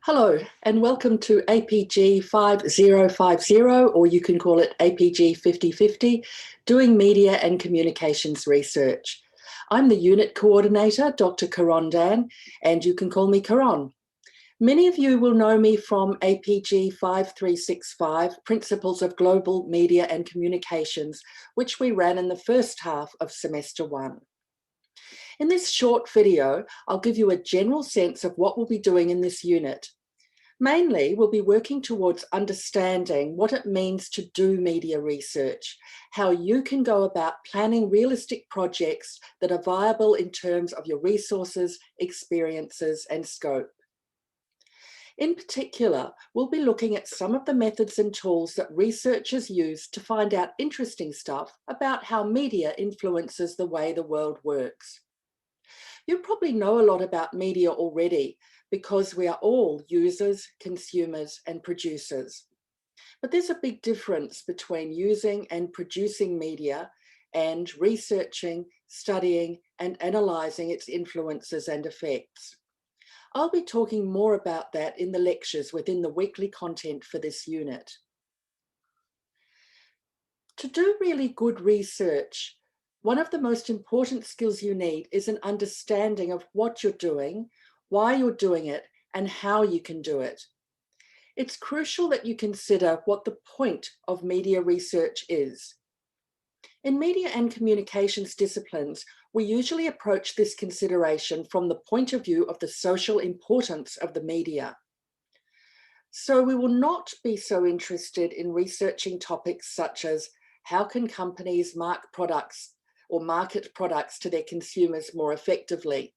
Hello and welcome to APG5050, or you can call it APG5050, Doing Media and Communications Research. I'm the Unit Coordinator, Dr. Karon Dan, and you can call me Karon. Many of you will know me from APG5365, Principles of Global Media and Communications, which we ran in the first half of Semester 1. In this short video, I'll give you a general sense of what we'll be doing in this unit. Mainly, we'll be working towards understanding what it means to do media research, how you can go about planning realistic projects that are viable in terms of your resources, experiences, and scope. In particular, we'll be looking at some of the methods and tools that researchers use to find out interesting stuff about how media influences the way the world works. You probably know a lot about media already, because we are all users, consumers, and producers. But there's a big difference between using and producing media and researching, studying, and analysing its influences and effects. I'll be talking more about that in the lectures within the weekly content for this unit. To do really good research, one of the most important skills you need is an understanding of what you're doing, why you're doing it, and how you can do it. It's crucial that you consider what the point of media research is. In media and communications disciplines, we usually approach this consideration from the point of view of the social importance of the media. So we will not be so interested in researching topics such as how can companies market products to their consumers more effectively.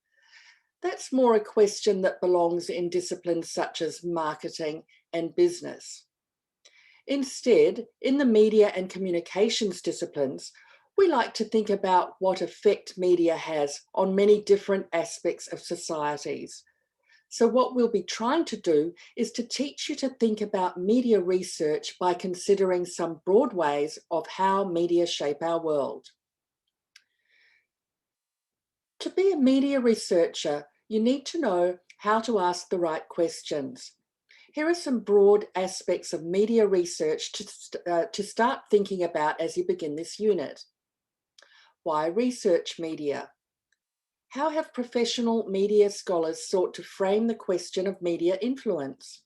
That's more a question that belongs in disciplines such as marketing and business. Instead, in the media and communications disciplines, we like to think about what effect media has on many different aspects of societies. So what we'll be trying to do is to teach you to think about media research by considering some broad ways of how media shape our world. To be a media researcher, you need to know how to ask the right questions. Here are some broad aspects of media research to start thinking about as you begin this unit. Why research media? How have professional media scholars sought to frame the question of media influence?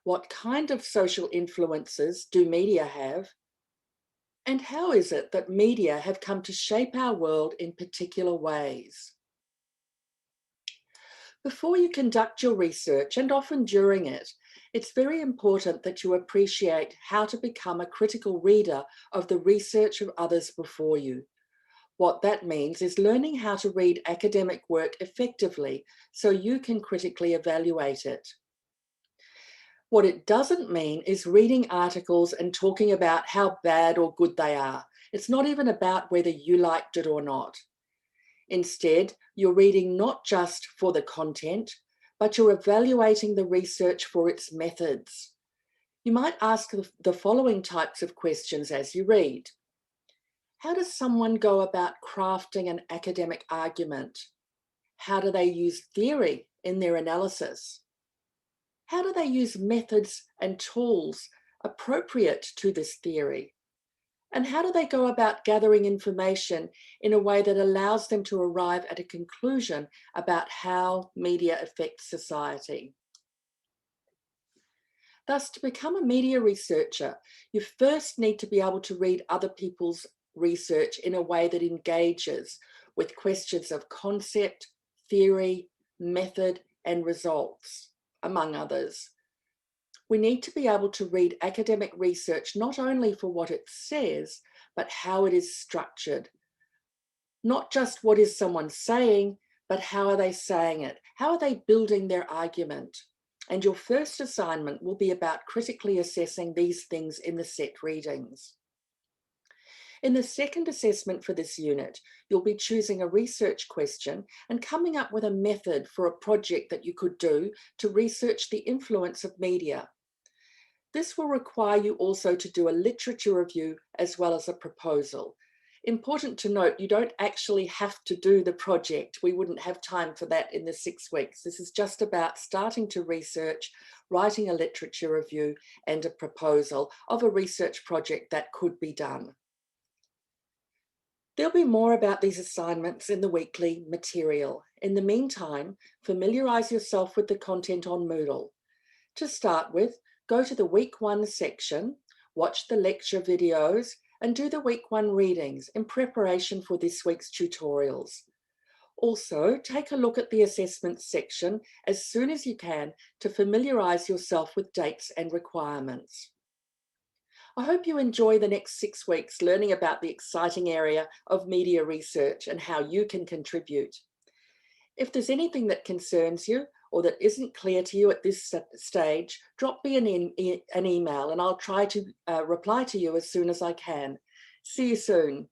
What kind of social influences do media have? And how is it that media have come to shape our world in particular ways? Before you conduct your research, and often during it, it's very important that you appreciate how to become a critical reader of the research of others before you. What that means is learning how to read academic work effectively so you can critically evaluate it. What it doesn't mean is reading articles and talking about how bad or good they are. It's not even about whether you liked it or not. Instead, you're reading not just for the content, but you're evaluating the research for its methods. You might ask the following types of questions as you read. How does someone go about crafting an academic argument? How do they use theory in their analysis? How do they use methods and tools appropriate to this theory? And how do they go about gathering information in a way that allows them to arrive at a conclusion about how media affects society? Thus, to become a media researcher, you first need to be able to read other people's research in a way that engages with questions of concept, theory, method, and results, among others. We need to be able to read academic research not only for what it says, but how it is structured. Not just what is someone saying, but how are they saying it? How are they building their argument? And your first assignment will be about critically assessing these things in the set readings. In the second assessment for this unit, you'll be choosing a research question and coming up with a method for a project that you could do to research the influence of media. This will require you also to do a literature review as well as a proposal. Important to note, you don't actually have to do the project. We wouldn't have time for that in the 6 weeks. This is just about starting to research, writing a literature review and a proposal of a research project that could be done. There'll be more about these assignments in the weekly material. In the meantime, familiarise yourself with the content on Moodle. To start with, go to the week 1 section, watch the lecture videos, and do the week 1 readings in preparation for this week's tutorials. Also, take a look at the assessments section as soon as you can to familiarise yourself with dates and requirements. I hope you enjoy the next 6 weeks learning about the exciting area of media research and how you can contribute. If there's anything that concerns you or that isn't clear to you at this stage, drop me an email and I'll try to reply to you as soon as I can. See you soon.